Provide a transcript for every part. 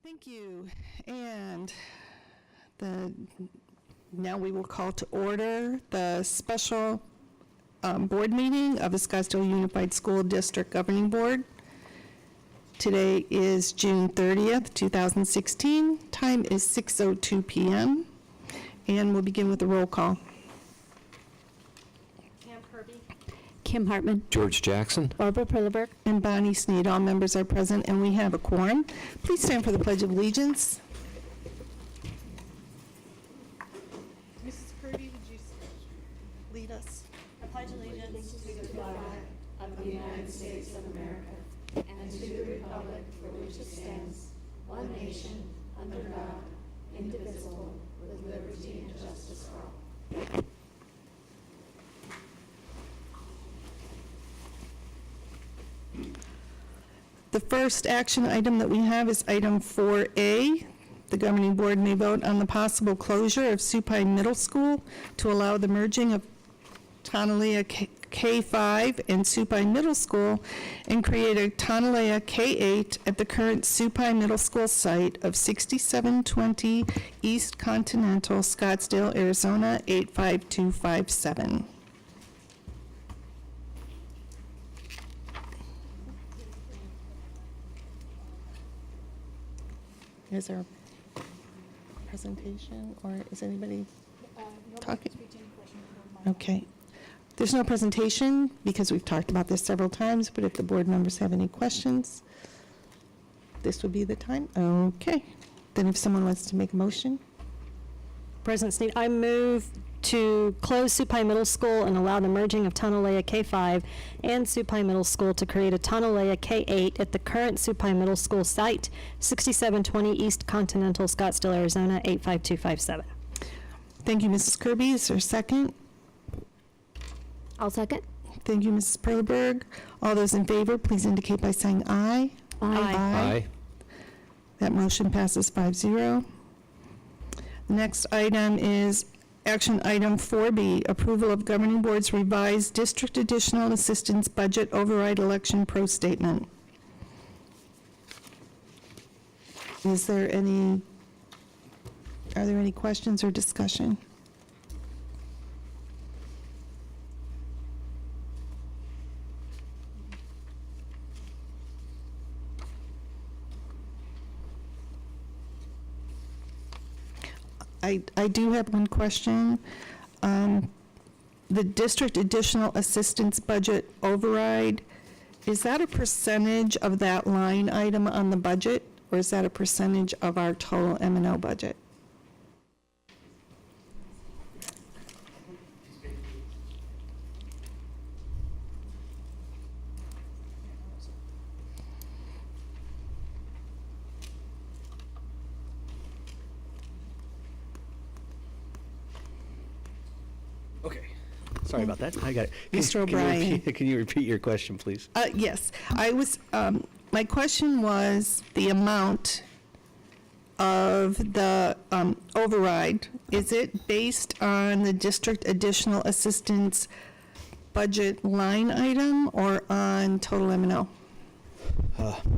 Thank you. And now we will call to order the special board meeting of the Scottsdale Unified School District Governing Board. Today is June 30th, 2016. Time is 6:02 p.m. And we'll begin with a roll call. Kim Hartman, George Jackson. Barbara Perleberg, And Bonnie Sneed. All members are present, and we have a quorum. Please stand for the Pledge of Allegiance. Mrs. Kirby, would you lead us? I pledge allegiance to the flag of the United States of America and to the republic for which it stands, one nation, under God, indivisible, with liberty and justice for all. The first action item that we have is item 4A. The governing board may vote on the possible closure of Supine Middle School to allow the merging of Tonalea K5 and Supine Middle School and create a Tonalea K8 at the current Supine Middle School site of 6720 East Continental, Scottsdale, Arizona 85257. Is there a presentation, or is anybody talking? Okay. There's no presentation because we've talked about this several times, but if the board members have any questions, this would be the time. Okay. Then if someone wants to make a motion. President Sneed, I move to close Supine Middle School and allow the merging of Tonalea K5 and Supine Middle School to create a Tonalea K8 at the current Supine Middle School site, 6720 East Continental, Scottsdale, Arizona 85257. Thank you, Mrs. Kirby. Is there a second? I'll second. Thank you, Mrs. Perleberg. All those in favor, please indicate by saying aye. Aye. That motion passes 5-0. The next item is action item 4B, approval of governing board's revised district additional assistance budget override election pro statement. Are there any questions or discussion? I do have one question. The district additional assistance budget override, is that a percentage of that line item on the budget, or is that a percentage of our total M&O budget? Okay. Sorry about that. I got it. Mr. O'Brien. Can you repeat your question, please? Yes, my question was the amount of the override. Is it based on the district additional assistance budget line item or on total M&O?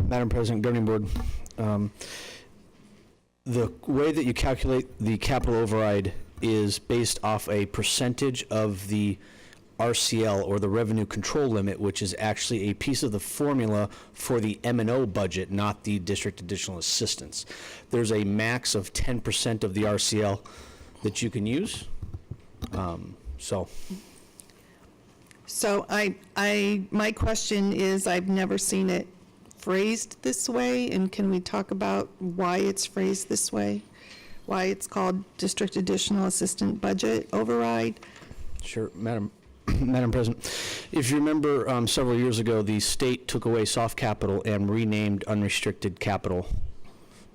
Madam President, Governing Board, the way that you calculate the capital override is based off a percentage of the RCL, or the revenue control limit, which is actually a piece of the formula for the M&O budget, not the district additional assistance. There's a max of 10% of the RCL that you can use. So my question is, I've never seen it phrased this way, and can we talk about why it's phrased this way? Why it's called district additional assistant budget override? Sure, Madam President. If you remember, several years ago, the state took away soft capital and renamed unrestricted capital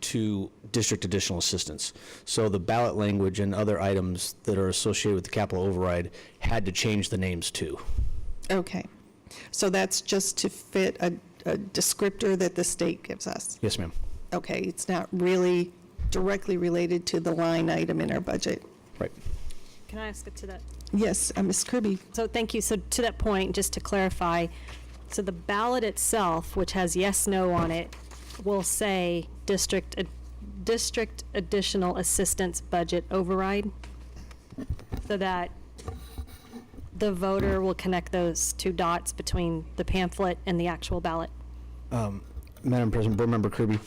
to district additional assistance. So the ballot language and other items that are associated with the capital override had to change the names too. Okay. So that's just to fit a descriptor that the state gives us? Yes, ma'am. Okay, it's not really directly related to the line item in our budget. Right. Can I ask it to that? Yes, Ms. Kirby. So thank you. So to that point, just to clarify, so the ballot itself, which has yes, no on it, will say district district additional assistance budget override, so that the voter will connect those two dots between the pamphlet and the actual ballot. Madam President, Board Member Kirby,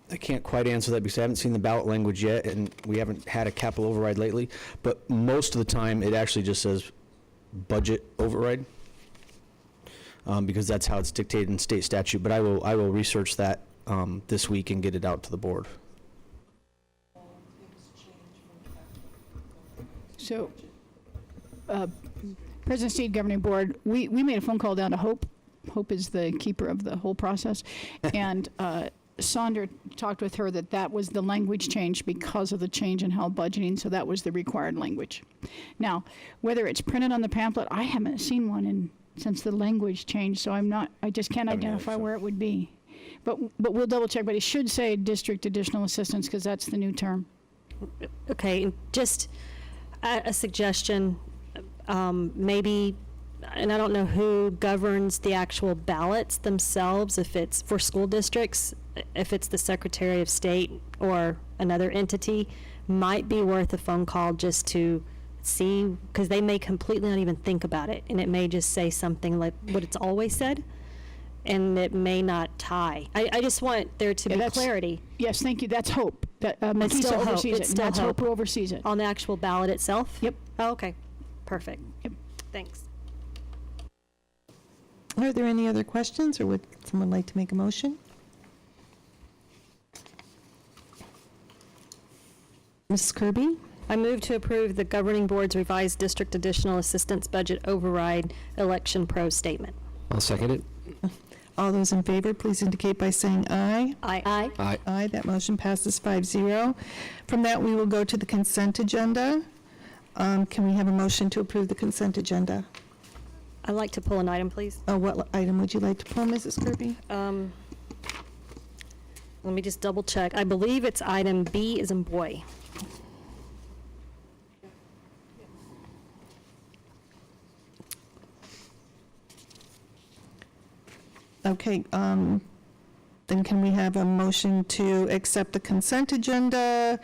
I can't quite answer that because I haven't seen the ballot language yet, and we haven't had a capital override lately, but most of the time, it actually just says budget override, because that's how it's dictated in state statute, but I will research that this week and get it out to the board. So, President State Governing Board, we made a phone call down to Hope. Hope is the keeper of the whole process. And Sandra talked with her that was the language change because of the change in how budgeting, so that was the required language. Now, whether it's printed on the pamphlet, I haven't seen one since the language changed, so I just can't identify where it would be. But we'll double check, but it should say district additional assistance because that's the new term. Okay, and just a suggestion, maybe, and I don't know who governs the actual ballots themselves, if it's for school districts, if it's the Secretary of State or another entity, might be worth a phone call just to see, because they may completely not even think about it, and it may just say something like what it's always said, and it may not tie. I just want there to be clarity. Yes, thank you. That's Hope. That It's Matisa still Hope. oversees It's it. still That's Hope Hope. who oversees it. On the actual ballot itself? Yep. Oh, okay, perfect. Yep. Thanks. Are there any other questions, or would someone like to make a motion? Mrs. Kirby? I move to approve the governing board's revised district additional assistance budget override election pro statement. I'll second it. All those in favor, please indicate by saying aye. Aye. Aye. Aye, that motion passes 5-0. From that, we will go to the consent agenda. Can we have a motion to approve the consent agenda? I'd like to pull an item, please. What item would you like to pull, Mrs. Kirby? Let me just double check. I believe it's item B as in boy. Okay, then can we have a motion to accept the consent agenda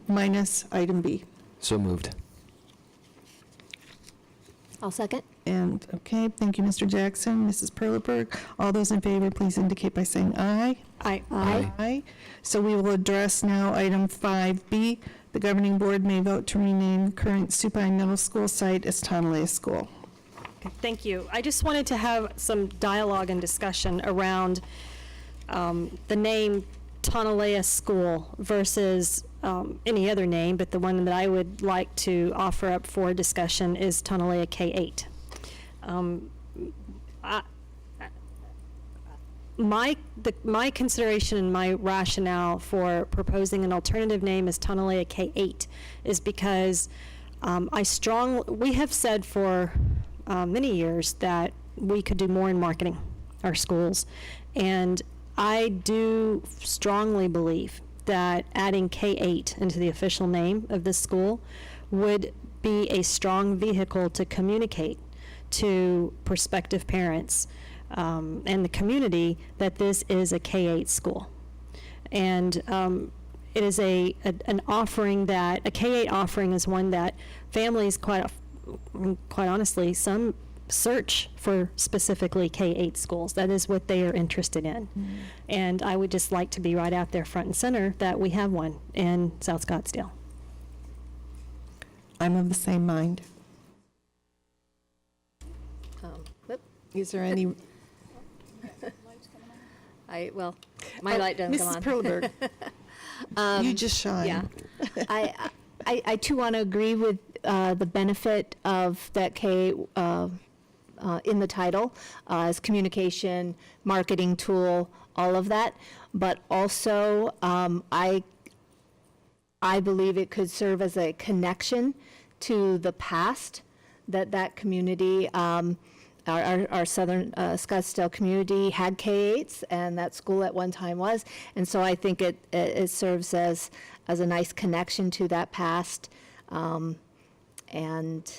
minus item B? So moved. I'll second. And, okay, thank you, Mr. Jackson. Mrs. Perleberg, all those in favor, please indicate by saying aye. Aye. Aye. Aye. So we will address now item 5B. The governing board may vote to rename current Supine Middle School site as Tonalea School. Thank you. I just wanted to have some dialogue and discussion around the name Tonalea School versus any other name, but the one that I would like to offer up for discussion is Tonalea K-8. My consideration and my rationale for proposing an alternative name as Tonalea K-8 is because we have said for many years that we could do more in marketing our schools, and I do strongly believe that adding K-8 into the official name of this school would be a strong vehicle to communicate to prospective parents and the community that this is a K-8 school. And it is an offering that, a K-8 offering is one that families, quite honestly, some search for specifically K-8 schools. That is what they are interested in. Mm-hmm. And I would just like to be right out there front and center that we have one in South Scottsdale. I'm of the same mind. Is there any? My light doesn't come on. Mrs. Perleberg, you just shine. Yeah. I too want to agree with the benefit of that K in the title as communication, marketing tool, all of that. But also, I believe it could serve as a connection to the past that community, our southern Scottsdale community had K-8s, and that school at one time was. And so I think it serves as a nice connection to that past. And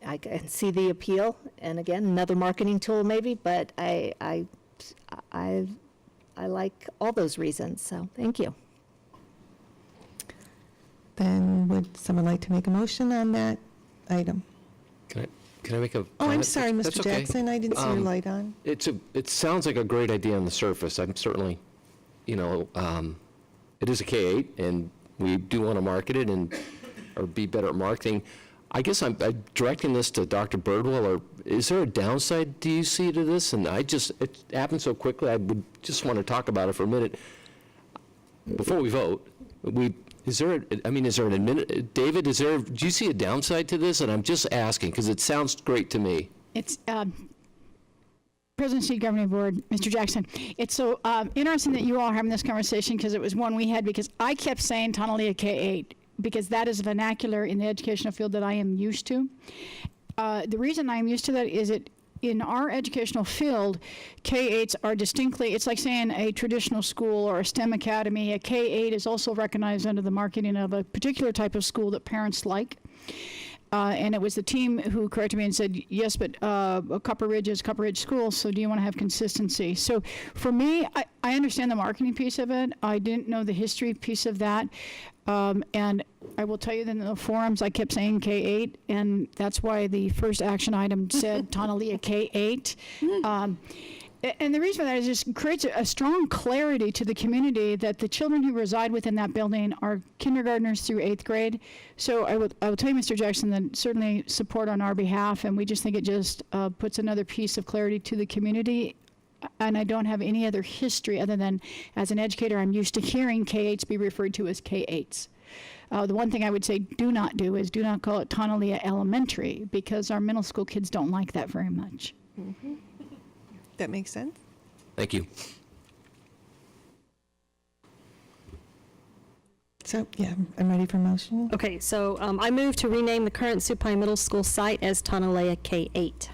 I can see the appeal. And again, another marketing tool maybe, but I I like all those reasons, so thank you. Then would someone like to make a motion on that item? Can I make a Oh, I'm comment? sorry, That's Mr. okay. Jackson, I didn't see your light on. It sounds like a great idea on the surface. I'm certainly, it is a K-8, and we do want to market it or be better at marketing. I guess I'm directing this to Dr. Birdwell, or is there a downside, do you see, to this? And it happened so quickly, I would just want to talk about it for a minute. Before we vote, David, do you see a downside to this? And I'm just asking, because it sounds great to me. It's, Presidency Governing Board, Mr. Jackson, it's so interesting that you all are having this conversation, because it was one we had, because I kept saying Tonalea K-8, because that is a vernacular in the educational field that I am used to. The reason I am used to that is in our educational field, K-8s are distinctly, it's like saying a traditional school or a STEM academy. A K-8 is also recognized under the marketing of a particular type of school that parents like. And it was the team who corrected me and said, yes, but Copper Ridge is Copper Ridge School, so do you want to have consistency? So for me, I understand the marketing piece of it. I didn't know the history piece of that. And I will tell you that in the forums, I kept saying K-8, and that's why the first action item said Tonalea K-8. And the reason for that is just creates a strong clarity to the community that the children who reside within that building are kindergartners through 8th grade. So I will tell you, Mr. Jackson, that certainly support on our behalf, and we just think it just puts another piece of clarity to the community. And I don't have any other history other than, as an educator, I'm used to hearing K-8s be referred to as K-8s. The one thing I would say do not do is do not call it Tonalea Elementary, because our middle school kids don't like that very much. Mm-hmm. That makes sense? Thank you. So, yeah, I'm ready for motion. Okay, so I move to rename the current Supine Middle School site as Tonalea K-8.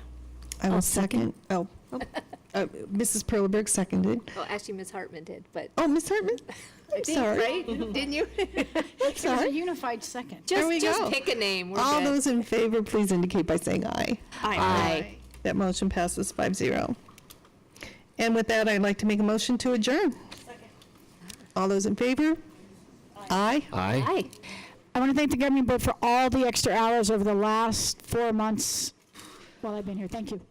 I will I'll second. second. Mrs. Perleberg seconded. Oh, actually, Ms. Hartman did, but. Oh, Ms. Hartman? I'm sorry. Right? Didn't you? It was a unified second. There we go. Pick a name. All those in favor, please indicate by saying aye. Aye. That motion passes 5-0. And with that, I'd like to make a motion to adjourn. Second. All those in favor? Aye. Aye. Aye. I want to thank the governing board for all the extra hours over the last 4 months while I've been here. Thank you.